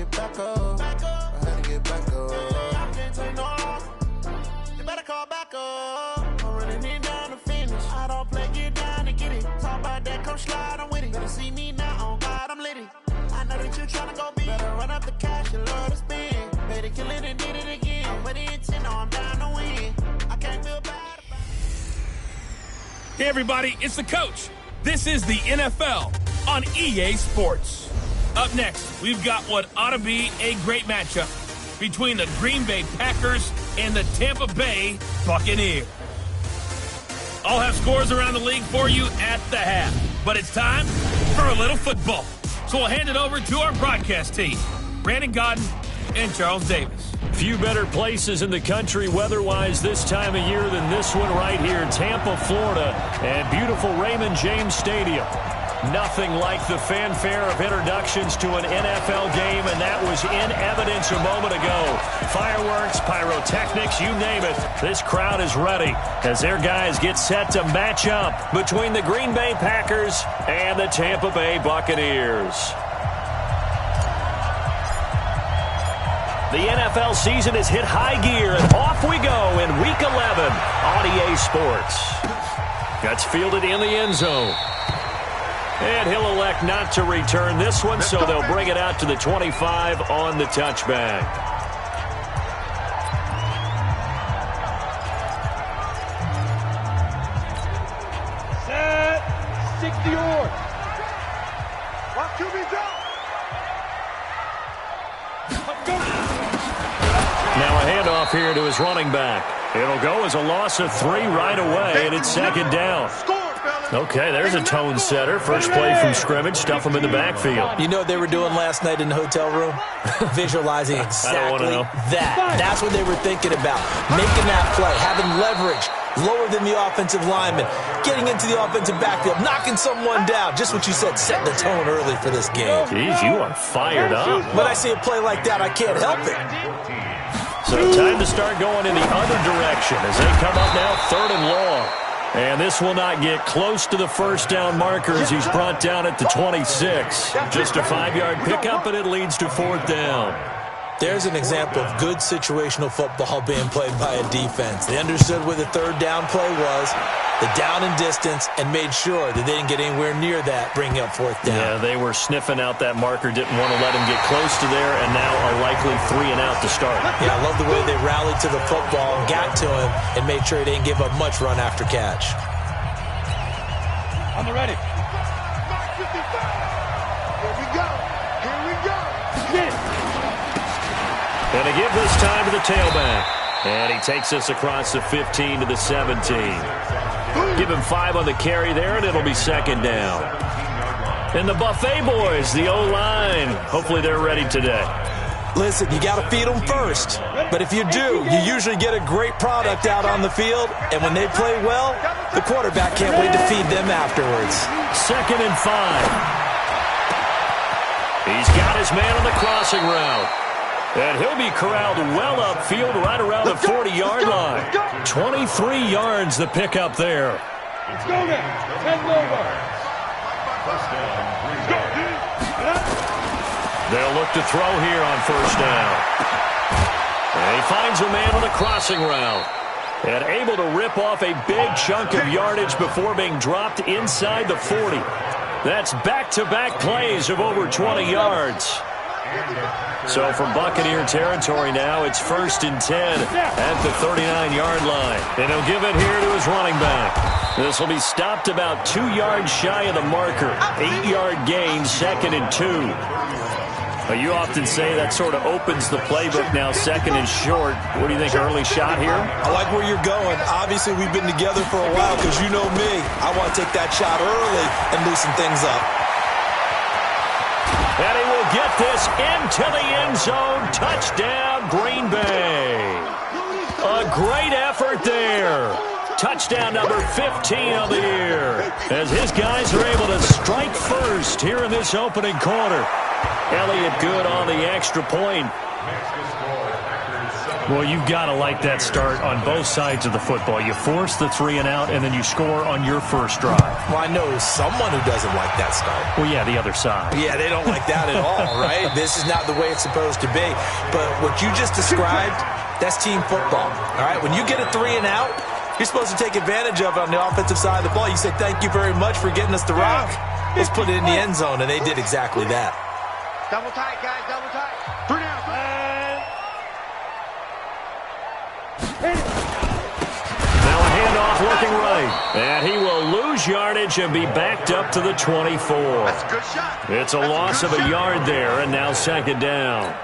get back up. I had to get back up. I can't take no loss. You better call back up. I'm running in down to finish. I don't play, get down to get it. Talk about that, come slide, I'm with it. Better see me now, on God, I'm litty. I know that you tryna go big. Better run up the cash, you love to spend. Better kill it and did it again. I'm with the intent, no, I'm down to win. I can't feel bad about it. Hey, everybody, it's the coach. This is the NFL on EA Sports. Up next, we've got what ought to be a great matchup between the Green Bay Packers and the Tampa Bay Buccaneers. I'll have scores around the league for you at the half, but it's time for a little football. So we'll hand it over to our broadcast team, Brandon Godden and Charles Davis. Few better places in the country weather-wise this time of year than this one right here, Tampa, Florida, and beautiful Raymond James Stadium. Nothing like the fanfare of introductions to an NFL game, and that was in evidence a moment ago. Fireworks, pyrotechnics, you name it. This crowd is ready as their guys get set to match up between the Green Bay Packers and the Tampa Bay Buccaneers. The NFL season has hit high gear, and off we go in Week 11 on EA Sports. That's fielded in the end zone. And he'll elect not to return this one, so they'll bring it out to the 25 on the touchback. Set, 60 yards. Watch QB drop. Now a handoff here to his running back. It'll go as a loss of 3 right away, and it's second down. Okay, there's a tone setter. First play from scrimmage, stuff him in the backfield. You know what they were doing last night in the hotel room? Visualizing exactly that. That's what they were thinking about. Making that play, having leverage, lower than the offensive lineman, getting into the offensive backfield, knocking someone down. Just what you said, setting the tone early for this game. Jeez, you are fired up. When I see a play like that, I can't help it. So time to start going in the other direction as they come up now 3rd and long. And this will not get close to the first down marker as he's brought down at the 26. Just a 5-yard pickup, and it leads to 4th down. There's an example of good situational football being played by a defense. They understood where the 3rd down play was, the down and distance, and made sure that they didn't get anywhere near that, bringing up 4th down. Yeah, they were sniffing out that marker, didn't want to let him get close to there, and now a likely 3 and out to start. Yeah, I love the way they rallied to the football and got to him and made sure he didn't give up much run after catch. I'm ready. Here we go. Here we go. Get it. And to give this time to the tailback. And he takes us across the 15 to the 17. Give him 5 on the carry there, and it'll be second down. And the Buffet boys, the O-line, hopefully they're ready today. Listen, you got to feed them first. But if you do, you usually get a great product out on the field. And when they play well, the quarterback can't wait to feed them afterwards. 2nd and 5. He's got his man on the crossing route. And he'll be corralled well upfield right around the 40-yard line. 23 yards the pickup there. Let's go now. 10 over. They'll look to throw here on 1st down. And he finds a man on the crossing route. And able to rip off a big chunk of yardage before being dropped inside the 40. That's back-to-back plays of over 20 yards. So from Buccaneer territory now, it's 1st and 10 at the 39-yard line. And he'll give it here to his running back. This will be stopped about 2 yards shy of the marker. 8-yard gain, 2nd and 2. You often say that sort of opens the playbook now, 2nd and short. What do you think, early shot here? I like where you're going. Obviously, we've been together for a while because you know me. I want to take that shot early and loosen things up. And he will get this into the end zone. Touchdown, Green Bay. A great effort there. Touchdown number 15 of the year. As his guys are able to strike first here in this opening quarter. Elliott good on the extra point. Well, you've got to like that start on both sides of the football. You force the 3 and out, and then you score on your first drive. Well, I know someone who doesn't like that start. Well, yeah, the other side. Yeah, they don't like that at all, right? This is not the way it's supposed to be. But what you just described, that's team football, all right? When you get a 3 and out, you're supposed to take advantage of it on the offensive side of the ball. You say, thank you very much for getting us the rock. Let's put it in the end zone, and they did exactly that. Double tight, guys, double tight. 3 down. Now a handoff looking right. And he will lose yardage and be backed up to the 24. That's a good shot. It's a loss of a yard there, and now second down.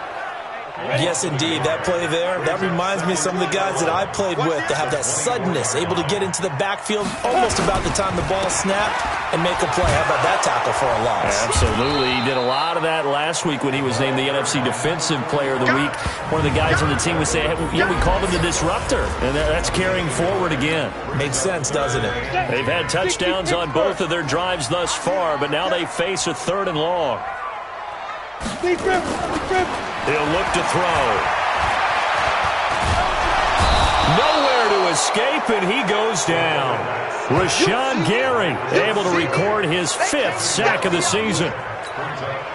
Yes, indeed. That play there, that reminds me of some of the guys that I played with that have that suddenness, able to get into the backfield almost about the time the ball snapped and make a play. How about that tackle for a loss? Absolutely. He did a lot of that last week when he was named the NFC Defensive Player of the Week. One of the guys on the team would say, yeah, we called him the disruptor, and that's carrying forward again. Makes sense, doesn't it? They've had touchdowns on both of their drives thus far, but now they face a 3rd and long. He'll look to throw. Nowhere to escape, and he goes down. Rashawn Gary able to record his 5th sack of the season.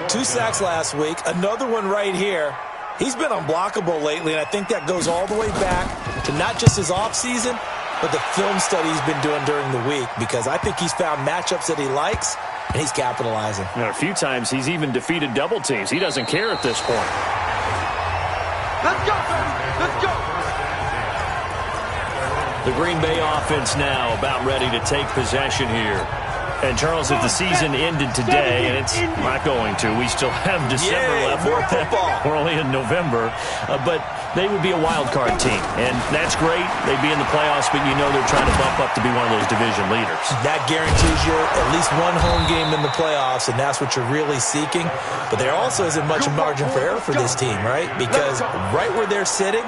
2 sacks last week, another one right here. He's been unblockable lately, and I think that goes all the way back to not just his offseason, but the film study he's been doing during the week, because I think he's found matchups that he likes, and he's capitalizing. A few times he's even defeated double teams. He doesn't care at this point. Let's go, baby. Let's go. The Green Bay offense now about ready to take possession here. And, Charles, if the season ended today, and it's not going to, we still have December left. More football. We're only in November. But they would be a wild card team. And that's great. They'd be in the playoffs, but you know they're trying to bump up to be one of those division leaders. That guarantees you at least one home game in the playoffs, and that's what you're really seeking. But there also isn't much margin for error for this team, right? Because right where they're sitting,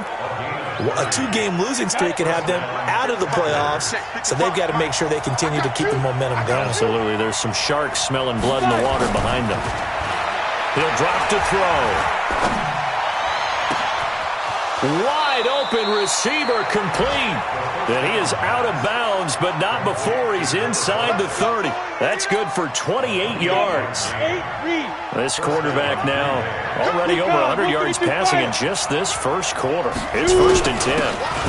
a 2-game losing streak could have them out of the playoffs, so they've got to make sure they continue to keep the momentum going. Absolutely. There's some sharks smelling blood in the water behind them. He'll drop to throw. Wide open receiver complete. And he is out of bounds, but not before he's inside the 30. That's good for 28 yards. This quarterback now already over 100 yards passing in just this first quarter. It's 1st and 10.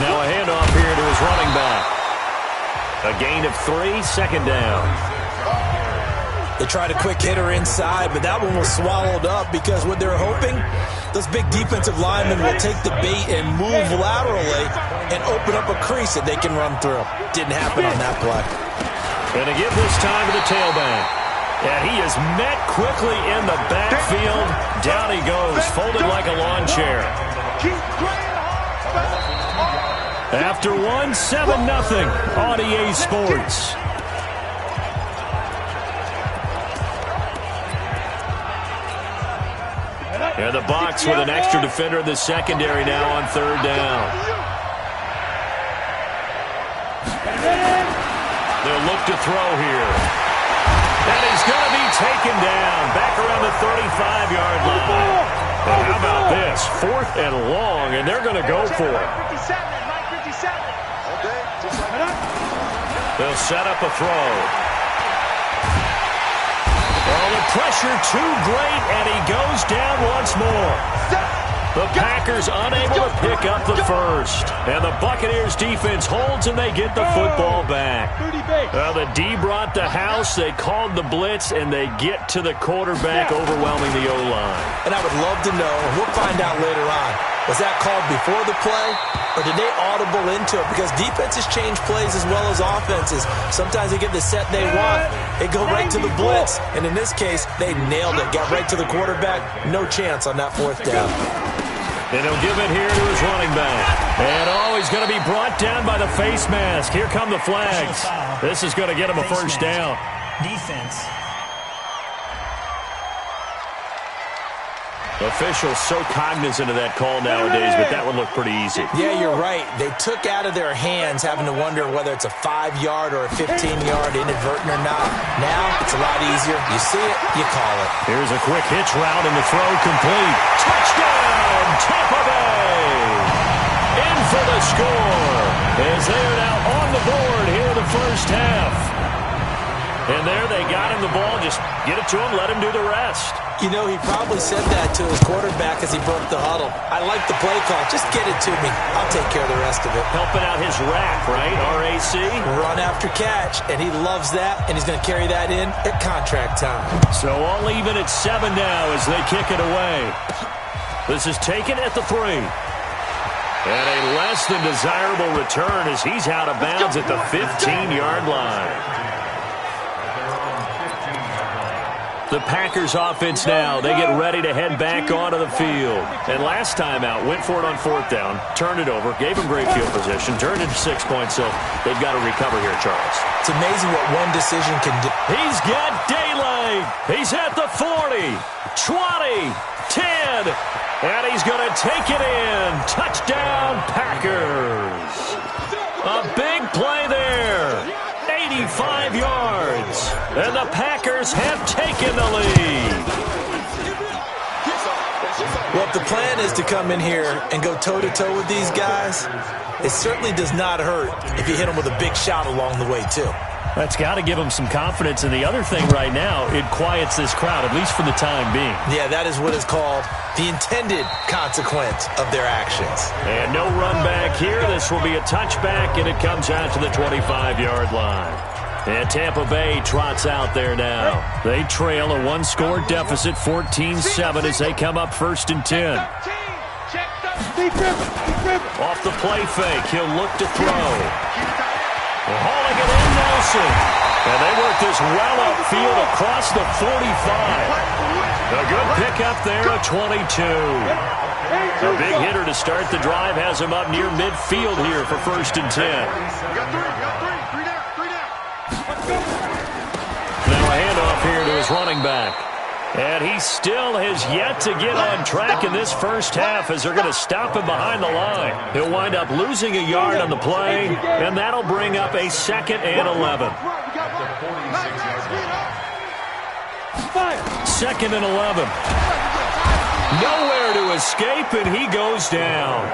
Now a handoff here to his running back. A gain of 3, second down. They tried a quick hitter inside, but that one was swallowed up because what they're hoping, those big defensive linemen will take the bait and move laterally and open up a crease that they can run through. Didn't happen on that play. And to give this time to the tailback. And he is met quickly in the backfield. Down he goes, folded like a lawn chair. After 1, 7-0 on EA Sports. And the box with an extra defender in the secondary now on 3rd down. They'll look to throw here. And he's going to be taken down back around the 35-yard line. And how about this? 4th and long, and they're going to go for it. They'll set up a throw. Oh, the pressure too great, and he goes down once more. The Packers unable to pick up the first. And the Buccaneers defense holds, and they get the football back. The D brought the house. They called the blitz, and they get to the quarterback, overwhelming the O-line. And I would love to know, and we'll find out later on, was that called before the play, or did they audible into it? Because defenses change plays as well as offenses. Sometimes they get the set they want. They go right to the blitz. And in this case, they nailed it. Got right to the quarterback. No chance on that 4th down. And he'll give it here to his running back. And, he's going to be brought down by the face mask. Here come the flags. This is going to get him a first down. Defense. Officials so cognizant of that call nowadays, but that one looked pretty easy. Yeah, you're right. They took out of their hands having to wonder whether it's a 5-yard or a 15-yard inadvertent or not. Now, it's a lot easier. You see it, you call it. Here's a quick hitch route and the throw complete. Touchdown, Tampa Bay! As they are now on the board here in the first half. And there they got him the ball. Just get it to him, let him do the rest. You know, he probably said that to his quarterback as he broke the huddle. I like the play call. Just get it to me. I'll take care of the rest of it. Helping out his rack, right? RAC? Run after catch, and he loves that, and he's going to carry that in at contract time. So all even at 7 now as they kick it away. This is taken at the 3. And a less than desirable return as he's out of bounds at the 15-yard line. The Packers offense now, they get ready to head back onto the field. And last time out, went for it on 4th down, turned it over, gave him great field position, turned it to 6 points, so they've got to recover here, Charles. It's amazing what one decision can do. He's got daylight. He's at the 40, 20, 10, and he's going to take it in. Touchdown, Packers. A big play there. 85 yards. And the Packers have taken the lead. Well, if the plan is to come in here and go toe-to-toe with these guys, it certainly does not hurt if you hit them with a big shot along the way, too. That's got to give them some confidence. And the other thing right now, it quiets this crowd, at least for the time being. Yeah, that is what is called the intended consequence of their actions. And no run back here. This will be a touchback, and it comes out to the 25-yard line. And Tampa Bay trots out there now. They trail a 1-score deficit, 14-7, as they come up 1st and 10. Off the play fake, he'll look to throw. Hauling it in, Nelson. And they work this well upfield across the 45. A good pickup there, a 22. A big hitter to start the drive has him up near midfield here for 1st and 10. Now a handoff here to his running back. And he still has yet to get on track in this first half as they're going to stop him behind the line. He'll wind up losing a yard on the play, and that'll bring up a 2nd and 11. 2nd and 11. Nowhere to escape, and he goes down.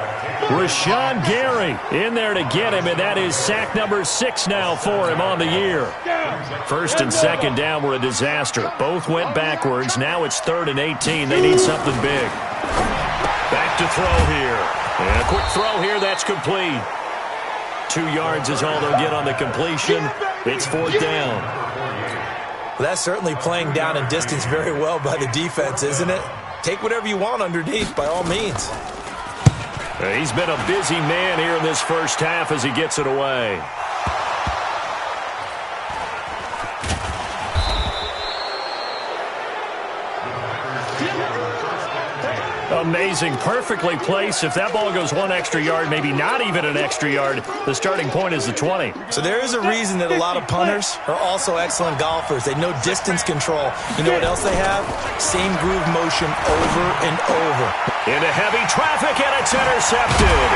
Rashawn Gary in there to get him, and that is sack number 6 now for him on the year. 1st and 2nd down were a disaster. Both went backwards. Now it's 3rd and 18. They need something big. Back to throw here. And a quick throw here. That's complete. 2 yards is all they'll get on the completion. It's 4th down. Well, that's certainly playing down and distance very well by the defense, isn't it? Take whatever you want underneath, by all means. He's been a busy man here in this first half as he gets it away. Amazing. Perfectly placed. If that ball goes 1 extra yard, maybe not even an extra yard, the starting point is the 20. So there is a reason that a lot of punters are also excellent golfers. They know distance control. You know what else they have? Same groove motion over and over. Into heavy traffic, and it's intercepted.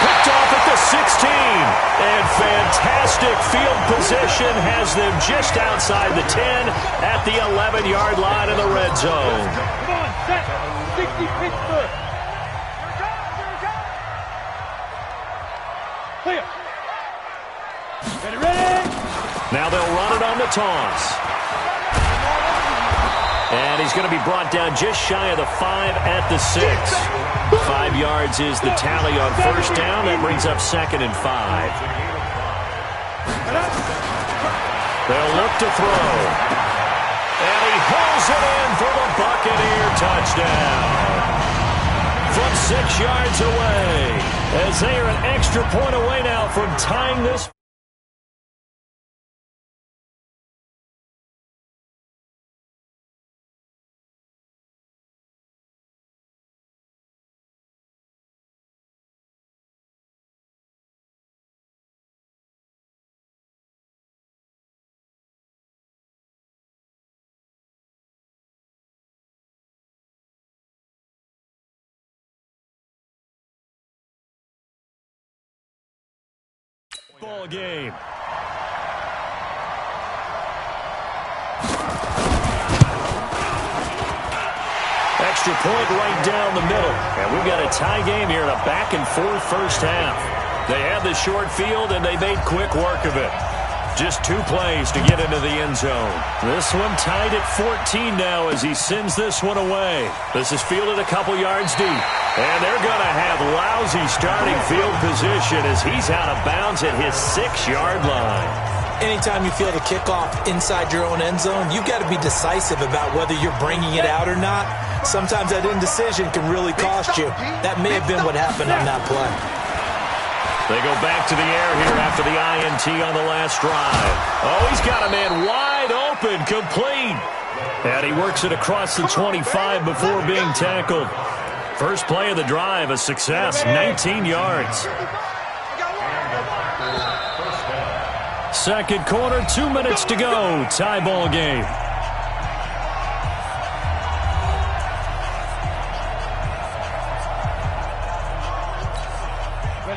Picked off at the 16. And fantastic field position has them just outside the 10 at the 11-yard line in the red zone. Come on, set. 60 Pittsburgh. Clear. Ready? Now they'll run it on the toss. And he's going to be brought down just shy of the 5 at the 6. 5 yards is the tally on 1st down. That brings up 2nd and 5. They'll look to throw. And he hauls it in for the Buccaneer touchdown. From 6 yards away. As they are an extra point away now from tying this. Ball game. Extra point right down the middle. And we've got a tie game here in a back-and-forth first half. They had the short field, and they made quick work of it. Just 2 plays to get into the end zone. This one tied at 14 now as he sends this one away. This is fielded a couple yards deep. And they're going to have lousy starting field position as he's out of bounds at his 6-yard line. Anytime you field a kickoff inside your own end zone, you've got to be decisive about whether you're bringing it out or not. Sometimes that indecision can really cost you. That may have been what happened on that play. They go back to the air here after the INT on the last drive. Oh, he's got a man wide open, complete. And he works it across the 25 before being tackled. First play of the drive, a success, 19 yards. Second quarter, 2 minutes to go. Tie ball game.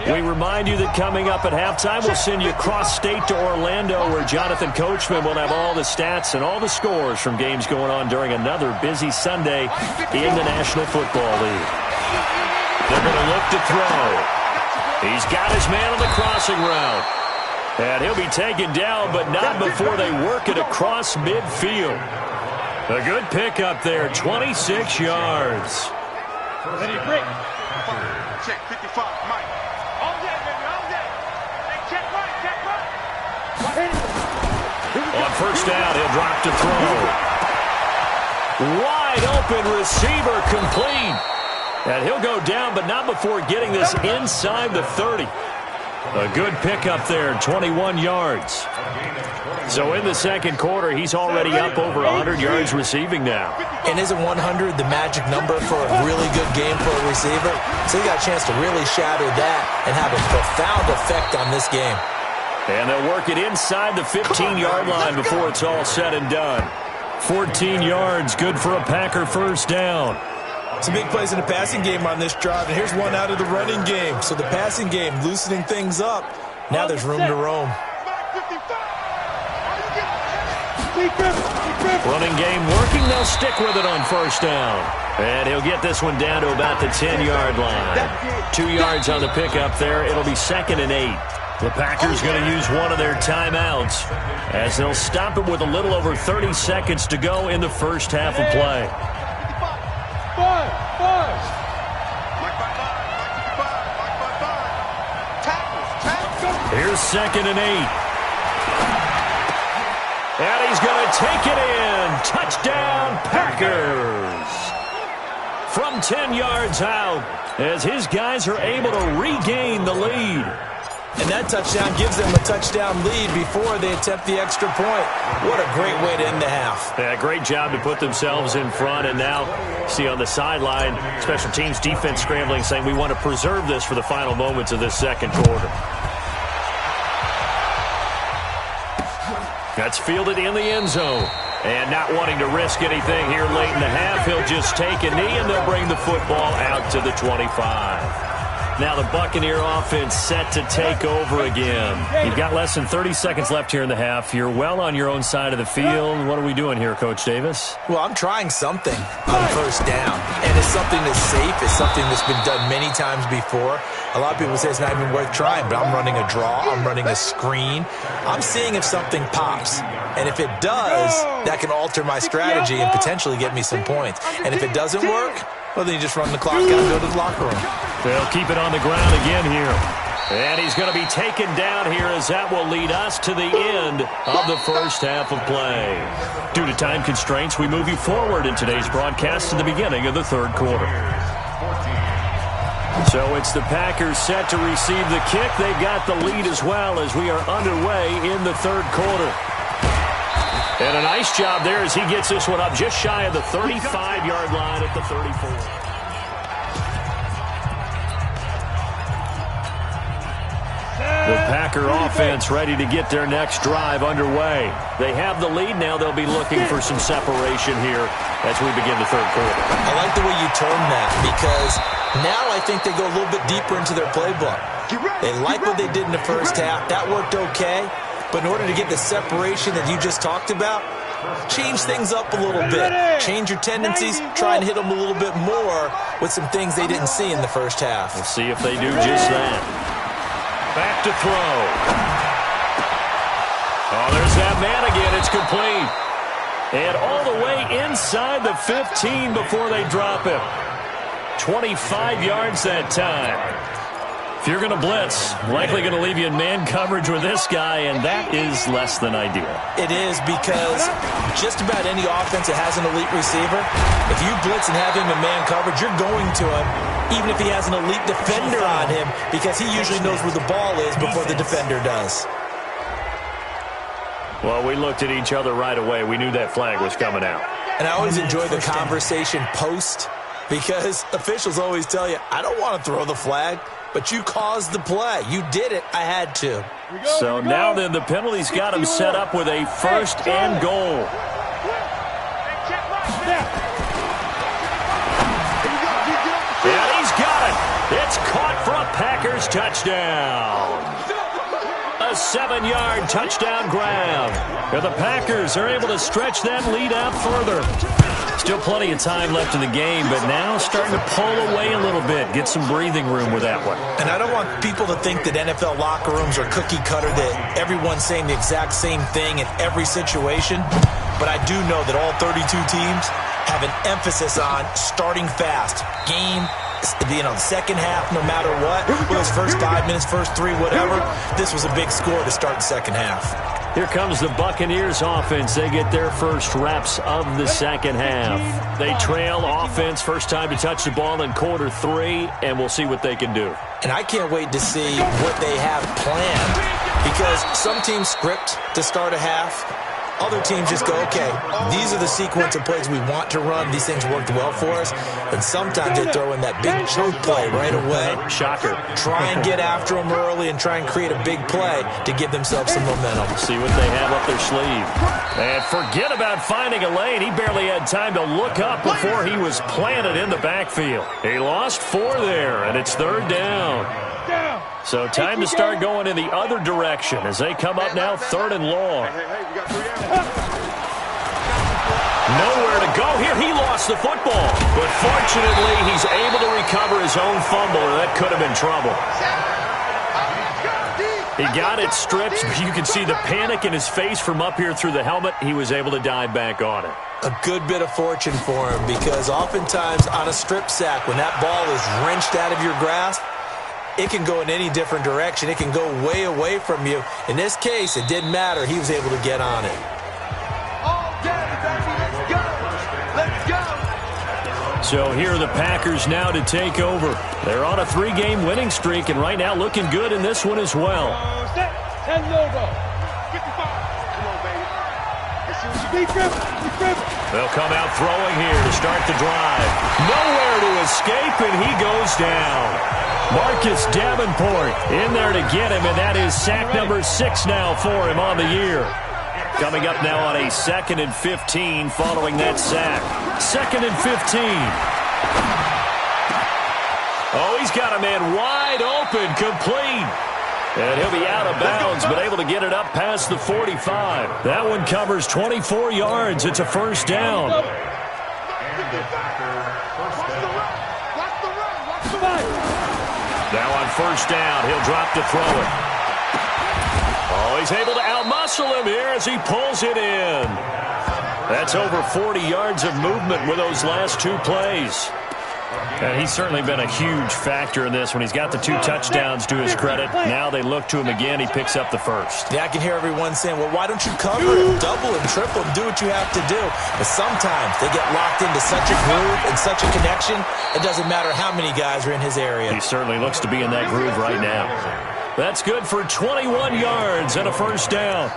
We remind you that coming up at halftime, we'll send you cross-state to Orlando, where Jonathan Coachman will have all the stats and all the scores from games going on during another busy Sunday in the National Football League. They're going to look to throw. He's got his man on the crossing route. And he'll be taken down, but not before they work it across midfield. A good pickup there, 26 yards. Ready, break. Check 55, Mike. On first down, he'll drop to throw. Wide open receiver, complete. And he'll go down, but not before getting this inside the 30. A good pickup there, 21 yards. So in the second quarter, he's already up over 100 yards receiving now. And isn't 100 the magic number for a really good game for a receiver? So he got a chance to really shatter that and have a profound effect on this game. And they'll work it inside the 15-yard line before it's all said and done. 14 yards, good for a Packer first down. Some big plays in the passing game on this drive, and here's one out of the running game. So the passing game loosening things up. Now there's room to roam. Running game working. They'll stick with it on first down. And he'll get this one down to about the 10-yard line. 2 yards on the pickup there. It'll be 2nd and 8. The Packers going to use one of their timeouts as they'll stop it with a little over 30 seconds to go in the first half of play. Here's 2nd and 8. And he's going to take it in. Touchdown, Packers. From 10 yards out as his guys are able to regain the lead. And that touchdown gives them a touchdown lead before they attempt the extra point. What a great way to end the half. Yeah, great job to put themselves in front. And now, see on the sideline, special teams defense scrambling, saying we want to preserve this for the final moments of this second quarter. That's fielded in the end zone. And not wanting to risk anything here late in the half, he'll just take a knee and they'll bring the football out to the 25. Now the Buccaneer offense set to take over again. You've got less than 30 seconds left here in the half. You're well on your own side of the field. What are we doing here, Coach Davis? Well, I'm trying something on first down. And it's something that's safe. It's something that's been done many times before. A lot of people say it's not even worth trying, but I'm running a draw. I'm running a screen. I'm seeing if something pops. And if it does, that can alter my strategy and potentially get me some points. And if it doesn't work, well, then you just run the clock out and go to the locker room. They'll keep it on the ground again here. And he's going to be taken down here as that will lead us to the end of the first half of play. Due to time constraints, we move you forward in today's broadcast to the beginning of the third quarter. So it's the Packers set to receive the kick. They've got the lead as well as we are underway in the third quarter. And a nice job there as he gets this one up just shy of the 35-yard line at the 34. The Packer offense ready to get their next drive underway. They have the lead now. They'll be looking for some separation here as we begin the third quarter. I like the way you term that because now I think they go a little bit deeper into their playbook. They like what they did in the first half. That worked okay. But in order to get the separation that you just talked about, change things up a little bit. Change your tendencies. Try and hit them a little bit more with some things they didn't see in the first half. We'll see if they do just that. Back to throw. Oh, there's that man again. It's complete. And all the way inside the 15 before they drop him. 25 yards that time. If you're going to blitz, likely going to leave you in man coverage with this guy, and that is less than ideal. It is, because just about any offense that has an elite receiver, if you blitz and have him in man coverage, you're going to him, even if he has an elite defender on him, because he usually knows where the ball is before the defender does. Well, we looked at each other right away. We knew that flag was coming out. And I always enjoy the conversation post, because officials always tell you, I don't want to throw the flag, but you caused the play. You did it. I had to. So now then, the penalty's got him set up with a 1st and goal. And he's got it. It's caught for a Packers touchdown. A 7-yard touchdown grab. And the Packers are able to stretch that lead out further. Still plenty of time left in the game, but now starting to pull away a little bit. Get some breathing room with that one. And I don't want people to think that NFL locker rooms are cookie cutter, that everyone's saying the exact same thing in every situation. But I do know that all 32 teams have an emphasis on starting fast. Game, second half, no matter what. Whether it's first 5 minutes, first 3, whatever. This was a big score to start the second half. Here comes the Buccaneers offense. They get their first reps of the second half. They trail offense, first time to touch the ball in quarter 3, and we'll see what they can do. And I can't wait to see what they have planned, because some teams script to start a half. Other teams just go, okay, these are the sequence of plays we want to run. These things worked well for us. And sometimes they throw in that big chunk play right away. Shocker. Try and get after them early and try and create a big play to give themselves some momentum. See what they have up their sleeve. And forget about finding a lane. He barely had time to look up before he was planted in the backfield. He lost 4 there, and it's 3rd down. So time to start going in the other direction as they come up now 3rd and long. Nowhere to go here. He lost the football. But fortunately, he's able to recover his own fumble, or that could have been trouble. He got it stripped. You can see the panic in his face from up here through the helmet. He was able to dive back on it. A good bit of fortune for him, because oftentimes on a strip sack, when that ball is wrenched out of your grasp, it can go in any different direction. It can go way away from you. In this case, it didn't matter. He was able to get on it. So here are the Packers now to take over. They're on a 3-game winning streak, and right now looking good in this one as well. They'll come out throwing here to start the drive. Nowhere to escape, and he goes down. Marcus Davenport in there to get him, and that is sack number 6 now for him on the year. Coming up now on a 2nd and 15 following that sack. 2nd and 15. Oh, he's got a man wide open, complete. And he'll be out of bounds, but able to get it up past the 45. That one covers 24 yards. It's a 1st down. Now on 1st down, he'll drop to throw it. Oh, he's able to outmuscle him here as he pulls it in. That's over 40 yards of movement with those last 2 plays. And he's certainly been a huge factor in this when he's got the 2 touchdowns to his credit. Now they look to him again. He picks up the 1st. Yeah, I can hear everyone saying, well, why don't you cover him, double him, triple him, do what you have to do. But sometimes they get locked into such a groove and such a connection, it doesn't matter how many guys are in his area. He certainly looks to be in that groove right now. That's good for 21 yards and a 1st down.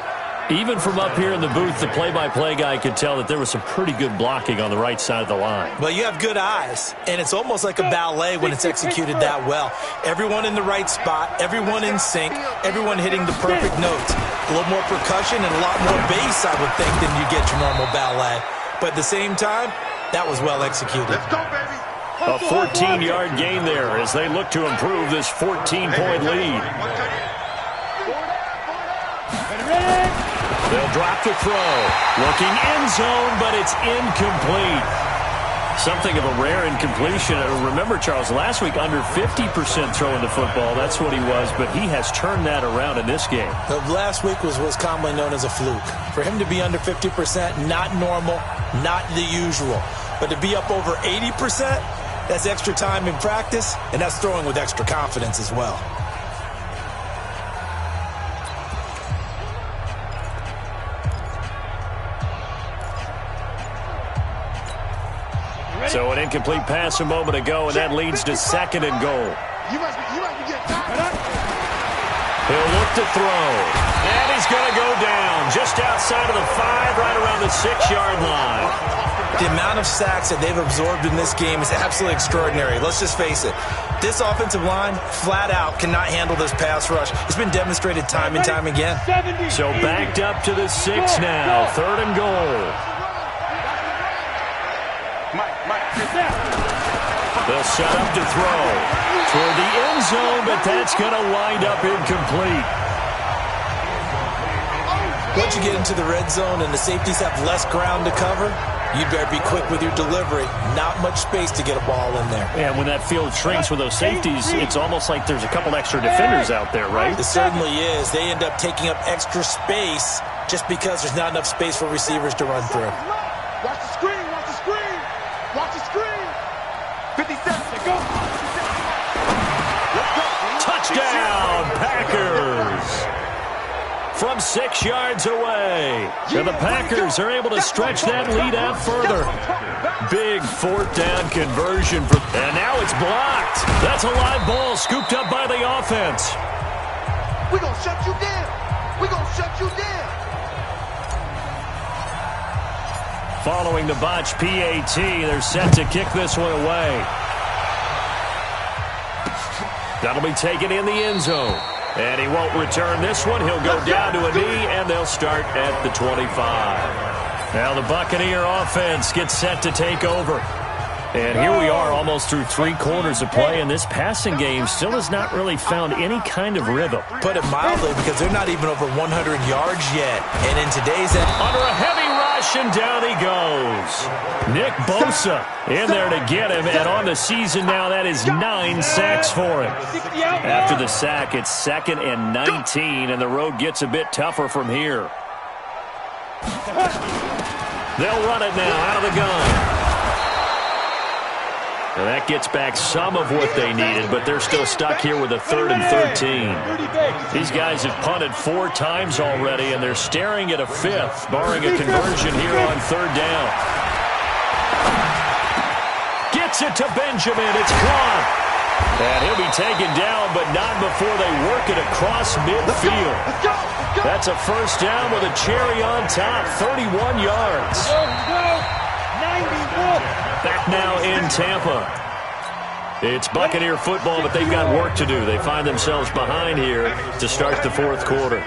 Even from up here in the booth, the play-by-play guy could tell that there was some pretty good blocking on the right side of the line. Well, you have good eyes, and it's almost like a ballet when it's executed that well. Everyone in the right spot, everyone in sync, everyone hitting the perfect notes. A little more percussion and a lot more bass, I would think, than you get your normal ballet. But at the same time, that was well executed. Let's go, baby. A 14-yard gain there as they look to improve this 14-point lead. They'll drop the throw. Looking end zone, but it's incomplete. Something of a rare incompletion. Remember, Charles, last week under 50% throwing the football. That's what he was, but he has turned that around in this game. Last week was what's commonly known as a fluke. For him to be under 50%, not normal, not the usual. But to be up over 80%, that's extra time in practice, and that's throwing with extra confidence as well. So an incomplete pass a moment ago, and that leads to 2nd and goal. You must be getting tired. He'll look to throw. And he's going to go down just outside of the 5, right around the 6-yard line. The amount of sacks that they've absorbed in this game is absolutely extraordinary. Let's just face it. This offensive line, flat out, cannot handle this pass rush. It's been demonstrated time and time again. So backed up to the 6 now. 3rd and goal. They'll set up to throw toward the end zone, but that's going to wind up incomplete. Once you get into the red zone and the safeties have less ground to cover, you better be quick with your delivery. Not much space to get a ball in there. And when that field shrinks with those safeties, it's almost like there's a couple extra defenders out there, right? It certainly is. They end up taking up extra space just because there's not enough space for receivers to run through. Watch the screen, watch the screen. Watch the screen. 50 seconds, go. Touchdown, Packers! From 6 yards away. And the Packers are able to stretch that lead out further. Big 4th down conversion. And now it's blocked. That's a live ball scooped up by the offense. We're going to shut you down. We're going to shut you down. Following the botch PAT, they're set to kick this one away. That'll be taken in the end zone. And he won't return this one. He'll go down to a knee, and they'll start at the 25. Now the Buccaneer offense gets set to take over. And here we are almost through 3 quarters of play, and this passing game still has not really found any kind of rhythm. Put it mildly, because they're not even over 100 yards yet. And in today's... Under a heavy rush, and down he goes. Nick Bosa in there to get him, and on the season now, that is 9 sacks for him. After the sack, it's 2nd and 19, and the road gets a bit tougher from here. They'll run it now out of the gun. And that gets back some of what they needed, but they're still stuck here with a 3rd and 13. These guys have punted 4 times already, and they're staring at a 5th, barring a conversion here on 3rd down. Gets it to Benjamin. It's caught. And he'll be taken down, but not before they work it across midfield. That's a 1st down with a cherry on top, 31 yards. Back now in Tampa. It's Buccaneer football, but they've got work to do. They find themselves behind here to start the 4th quarter.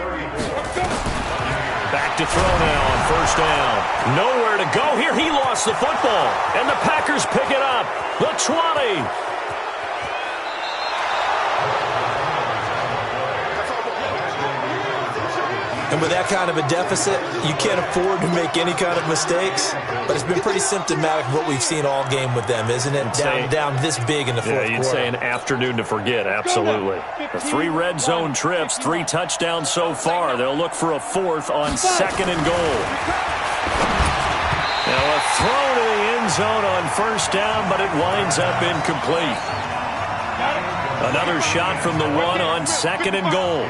Back to throw now on 1st down. Nowhere to go here. He lost the football, and the Packers pick it up. The 20. And with that kind of a deficit, you can't afford to make any kind of mistakes. But it's been pretty symptomatic of what we've seen all game with them, isn't it? Down this big in the 4th quarter. Yeah, you'd say an afternoon to forget, absolutely. The 3 red zone trips, 3 touchdowns so far. They'll look for a 4th on 2nd and goal. Now a throw to the end zone on 1st down, but it winds up incomplete. Another shot from the 1 on 2nd and goal.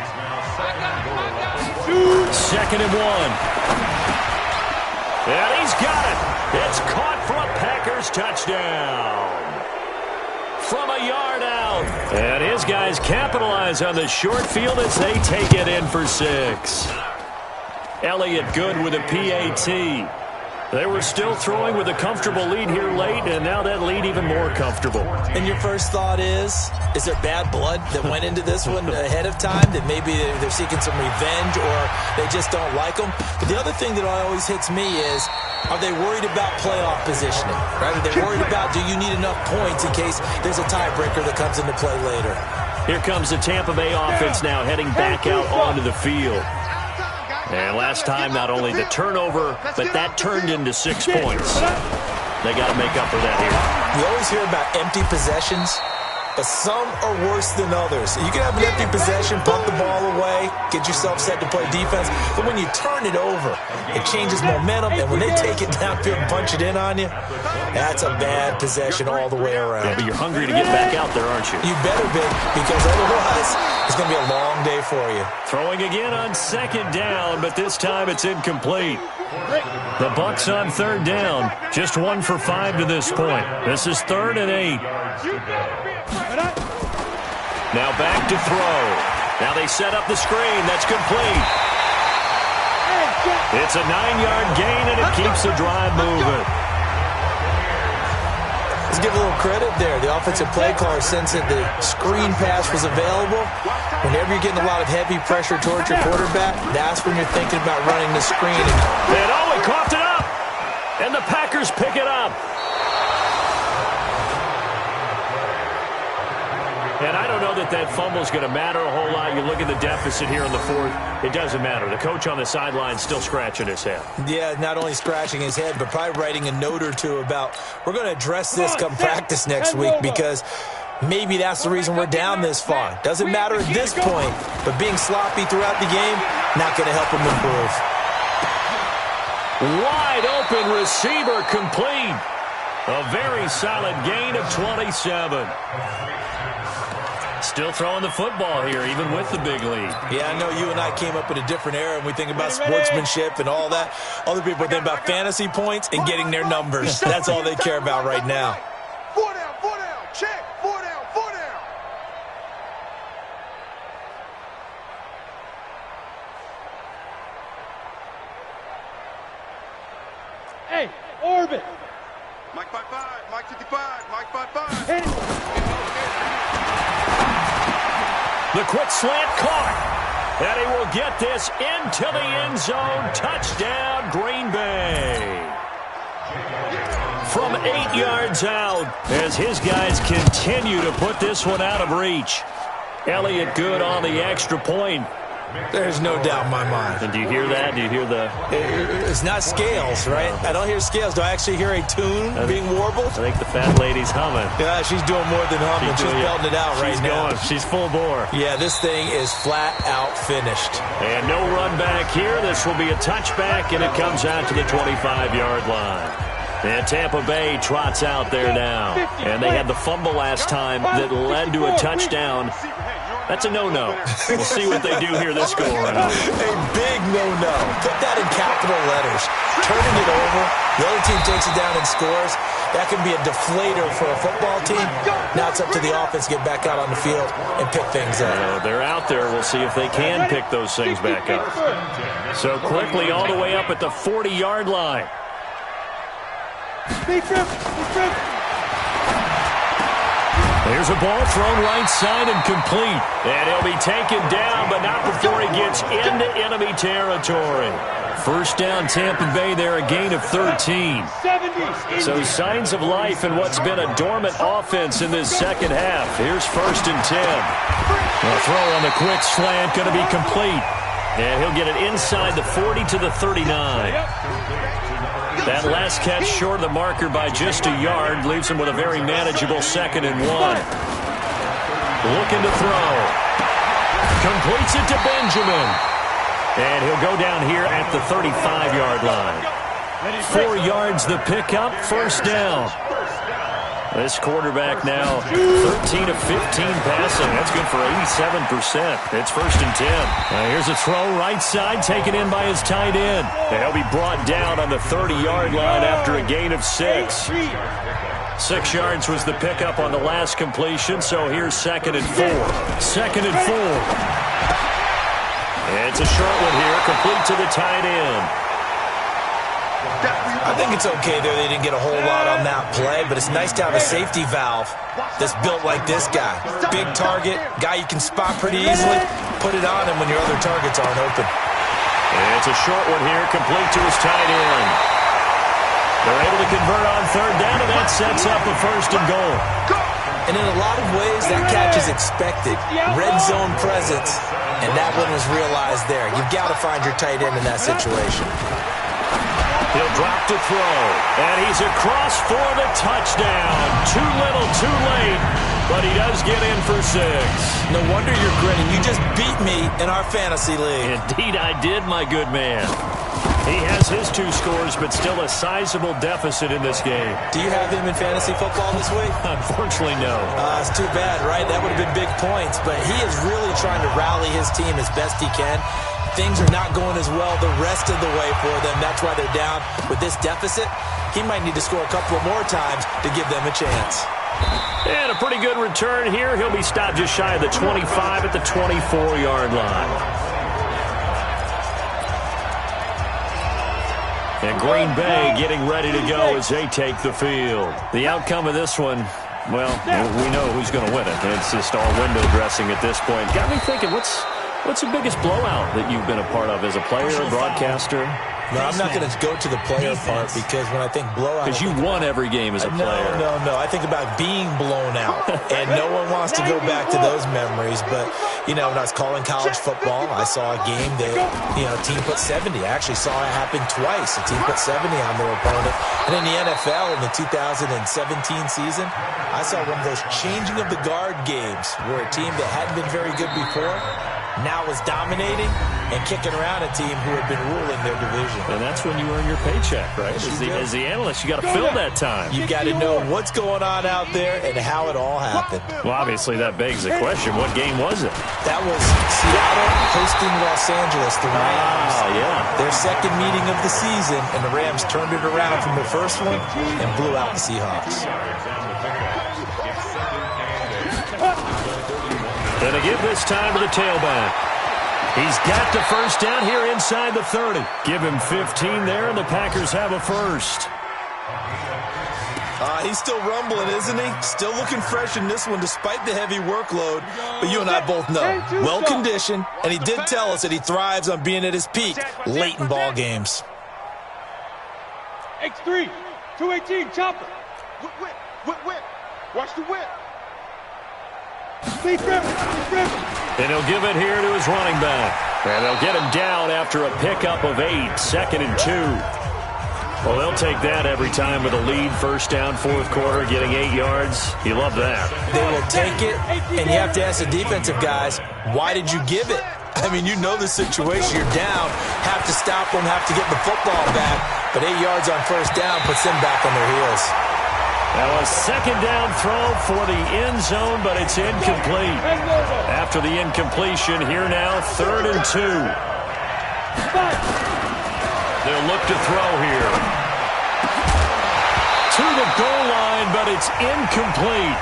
2nd and 1. And he's got it. It's caught for a Packers touchdown. From a yard out. And his guys capitalize on the short field as they take it in for 6. Elliott good with a PAT. They were still throwing with a comfortable lead here late, and now that lead even more comfortable. And your first thought is there bad blood that went into this one ahead of time, that maybe they're seeking some revenge or they just don't like them? But the other thing that always hits me is, are they worried about playoff positioning? Right? Are they worried about, do you need enough points in case there's a tiebreaker that comes into play later? Here comes the Tampa Bay offense now heading back out onto the field. And last time, not only the turnover, but that turned into 6 points. They got to make up for that here. We always hear about empty possessions, but some are worse than others. You can have an empty possession, punt the ball away, get yourself set to play defense, but when you turn it over, it changes momentum, and when they take it downfield and punch it in on you, that's a bad possession all the way around. Yeah, but you're hungry to get back out there, aren't you? You better be, because otherwise it's going to be a long day for you. Throwing again on second down, but this time it's incomplete. The Bucs on third down. Just 1 for 5 to this point. This is 3rd and 8. Now back to throw. Now they set up the screen. That's complete. It's a 9-yard gain, and it keeps the drive moving. Let's give a little credit there. The offensive play caller sensed that the screen pass was available. Whenever you're getting a lot of heavy pressure towards your quarterback, that's when you're thinking about running the screen. And he coughed it up. And the Packers pick it up. And I don't know that fumble is going to matter a whole lot. You look at the deficit here in the 4th. It doesn't matter. The coach on the sideline still scratching his head. Yeah, not only scratching his head, but probably writing a note or two about, we're going to address this come practice next week, because maybe that's the reason we're down this far. Doesn't matter at this point, but being sloppy throughout the game, not going to help him improve. Wide open receiver complete. A very solid gain of 27. Still throwing the football here, even with the big lead. Yeah, I know you and I came up in a different era, and we think about sportsmanship and all that. Other people think about fantasy points and getting their numbers. That's all they care about right now. 4 down, check, 4 down, 4 down. Hey, orbit. Mike 5-5, Mike 55, Mike 5-5. Hit it. The quick slant caught. And he will get this into the end zone. Touchdown, Green Bay. From 8 yards out, as his guys continue to put this one out of reach. Elliott good on the extra point. There's no doubt in my mind. And do you hear that? Do you hear the... It's not scales, right? I don't hear scales. Do I actually hear a tune being warbled? I think the fat lady's humming. Yeah, she's doing more than humming. She's belting it out right now. She's full bore. Yeah, this thing is flat out finished. And no run back here. This will be a touchback, and it comes out to the 25-yard line. And Tampa Bay trots out there now. And they had the fumble last time that led to a touchdown. That's a no-no. We'll see what they do here this go-around. A big no-no. Put that in capital letters. Turning it over, the other team takes it down and scores. That can be a deflator for a football team. Now it's up to the offense to get back out on the field and pick things up. They're out there. We'll see if they can pick those things back up. So quickly all the way up at the 40-yard line. There's a ball thrown right side and complete. And he'll be taken down, but not before he gets into enemy territory. First down, Tampa Bay there, a gain of 13. So signs of life in what's been a dormant offense in this second half. Here's 1st and 10. A throw on the quick slant, going to be complete. And he'll get it inside the 40 to the 39. That last catch short of the marker by just a yard leaves him with a very manageable 2nd and 1. Looking to throw. Completes it to Benjamin. And he'll go down here at the 35-yard line. 4 yards the pickup, 1st down. This quarterback now 13 of 15 passing. That's good for 87%. It's 1st and 10. Here's a throw right side taken in by his tight end. And he'll be brought down on the 30-yard line after a gain of 6. 6 yards was the pickup on the last completion, so here's 2nd and 4. 2nd and 4. And it's a short one here, complete to the tight end. I think it's okay there. They didn't get a whole lot on that play, but it's nice to have a safety valve that's built like this guy. Big target, guy you can spot pretty easily. Put it on him when your other targets aren't open. And it's a short one here, complete to his tight end. They're able to convert on 3rd down, and that sets up a 1st and goal. And in a lot of ways, that catch is expected. Red zone presence, and that one was realized there. You've got to find your tight end in that situation. He'll drop to throw. And he's across for the touchdown. Too little, too late. But he does get in for 6. No wonder you're grinning. You just beat me in our fantasy league. Indeed I did, my good man. He has his 2 scores, but still a sizable deficit in this game. Do you have him in fantasy football this week? Unfortunately, no. It's too bad, right? That would have been big points. But he is really trying to rally his team as best he can. Things are not going as well the rest of the way for them. That's why they're down with this deficit. He might need to score a couple of more times to give them a chance. And a pretty good return here. He'll be stopped just shy of the 25 at the 24-yard line. And Green Bay getting ready to go as they take the field. The outcome of this one, well, we know who's going to win it. It's just all window dressing at this point. Got me thinking, what's the biggest blowout that you've been a part of as a player, a broadcaster? No, I'm not going to go to the player part because when I think blowout... Because you won every game as a player. No. I think about being blown out, and no one wants to go back to those memories. But, when I was calling college football, I saw a game that, a team put 70. I actually saw it happen twice. A team put 70 on their opponent. And in the NFL, in the 2017 season, I saw one of those changing of the guard games where a team that hadn't been very good before now was dominating and kicking around a team who had been ruling their division. And that's when you earn your paycheck, right? As the analyst, you got to fill that time. You've got to know what's going on out there and how it all happened. Well, obviously, that begs the question, what game was it? That was Seattle hosting Los Angeles, the Rams. Yeah. Their second meeting of the season, and the Rams turned it around from the first one and blew out the Seahawks. Gonna give this time to the tailback. He's got the first down here inside the 30. Give him 15 there, and the Packers have a first. He's still rumbling, isn't he? Still looking fresh in this one despite the heavy workload. But you and I both know, well-conditioned, and he did tell us that he thrives on being at his peak late in ball games. X3, 218, chopper. Whip. Watch the whip. And he'll give it here to his running back. And they'll get him down after a pickup of 8, 2nd and 2. Well, they'll take that every time with a lead, first down, fourth quarter, getting 8 yards. You love that. They will take it, and you have to ask the defensive guys, why did you give it? I mean, you know the situation. You're down, have to stop them, have to get the football back. But 8 yards on first down puts them back on their heels. Now a second down throw for the end zone, but it's incomplete. After the incompletion, here now, 3rd and 2. They'll look to throw here. To the goal line, but it's incomplete.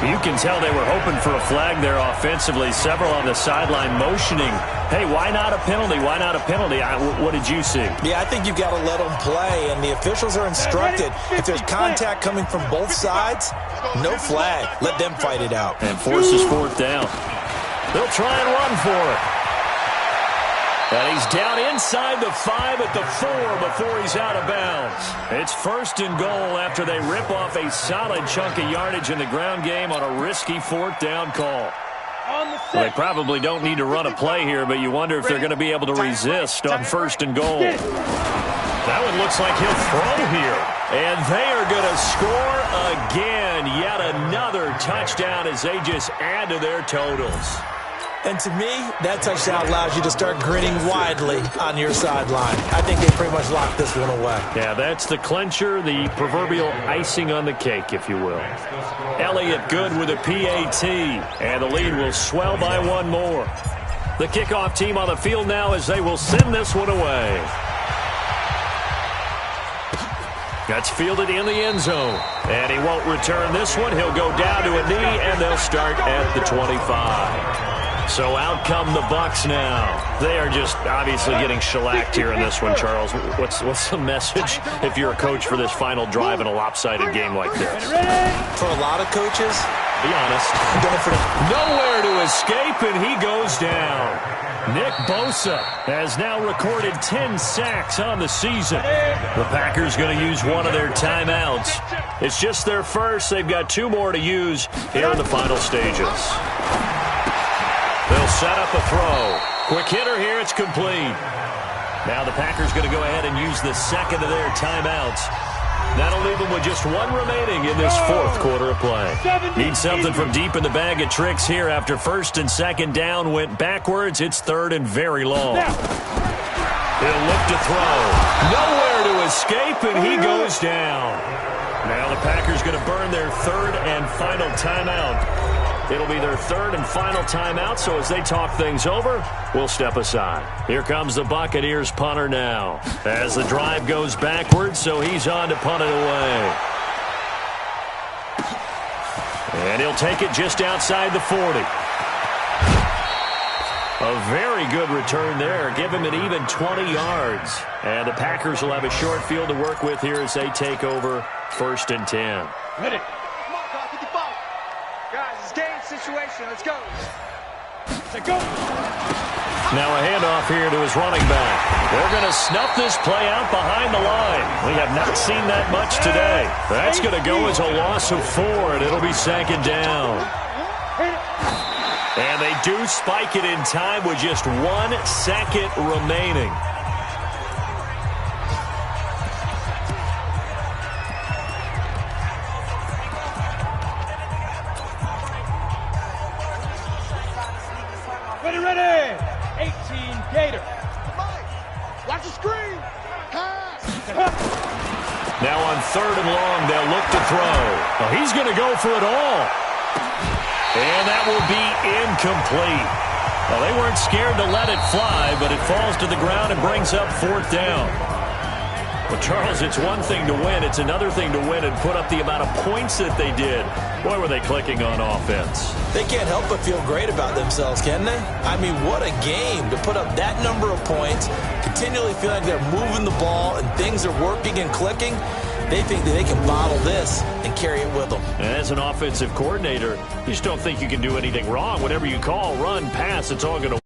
You can tell they were hoping for a flag there offensively. Several on the sideline motioning. Hey, why not a penalty? Why not a penalty? What did you see? Yeah, I think you've got to let them play, and the officials are instructed if there's contact coming from both sides, no flag. Let them fight it out. And forces 4th down. They'll try and run for it. And he's down inside the 5 at the 4 before he's out of bounds. It's 1st and goal after they rip off a solid chunk of yardage in the ground game on a risky 4th down call. Well, they probably don't need to run a play here, but you wonder if they're going to be able to resist on 1st and goal. That one looks like he'll throw here. And they are going to score again. Yet another touchdown as they just add to their totals. And to me, that touchdown allows you to start grinning widely on your sideline. I think they pretty much locked this one away. Yeah, that's the clincher, the proverbial icing on the cake, if you will. Elliott good with a PAT, and the lead will swell by 1 more. The kickoff team on the field now as they will send this one away. That's fielded in the end zone, and he won't return this one. He'll go down to a knee, and they'll start at the 25. So out come the Bucs now. They are just obviously getting shellacked here in this one, Charles. What's the message if you're a coach for this final drive in a lopsided game like this? For a lot of coaches, be honest, nowhere to escape, and he goes down. Nick Bosa has now recorded 10 sacks on the season. The Packers going to use one of their timeouts. It's just their first. They've got 2 more to use here in the final stages. They'll set up a throw. Quick hitter here. It's complete. Now the Packers going to go ahead and use the second of their timeouts. That'll leave them with just one remaining in this fourth quarter of play. Need something from deep in the bag of tricks here after first and second down went backwards. It's third and very long. He'll look to throw. Nowhere to escape, and he goes down. Now the Packers going to burn their third and final timeout. It'll be their third and final timeout, so as they talk things over, we'll step aside. Here comes the Buccaneers punter now. As the drive goes backwards, so he's on to punt it away. And he'll take it just outside the 40. A very good return there. Give him an even 20 yards. And the Packers will have a short field to work with here as they take over first and 10. Ready. Situation. Let's go. Let's go. Now a handoff here to his running back. They're going to snuff this play out behind the line. We have not seen that much today. That's going to go as a loss of 4, and it'll be second down. And they do spike it in time with just 1 second remaining. Ready. 18 Gator. Watch the screen. Pass. Now on third and long, they'll look to throw. Well, he's going to go for it all. And that will be incomplete. Well, they weren't scared to let it fly, but it falls to the ground and brings up fourth down. Well, Charles, it's one thing to win. It's another thing to win and put up the amount of points that they did. Boy, were they clicking on offense. They can't help but feel great about themselves, can they? I mean, what a game to put up that number of points, continually feel like they're moving the ball and things are working and clicking. They think that they can bottle this and carry it with them. And as an offensive coordinator, you just don't think you can do anything wrong. Whatever you call, run, pass, it's all going to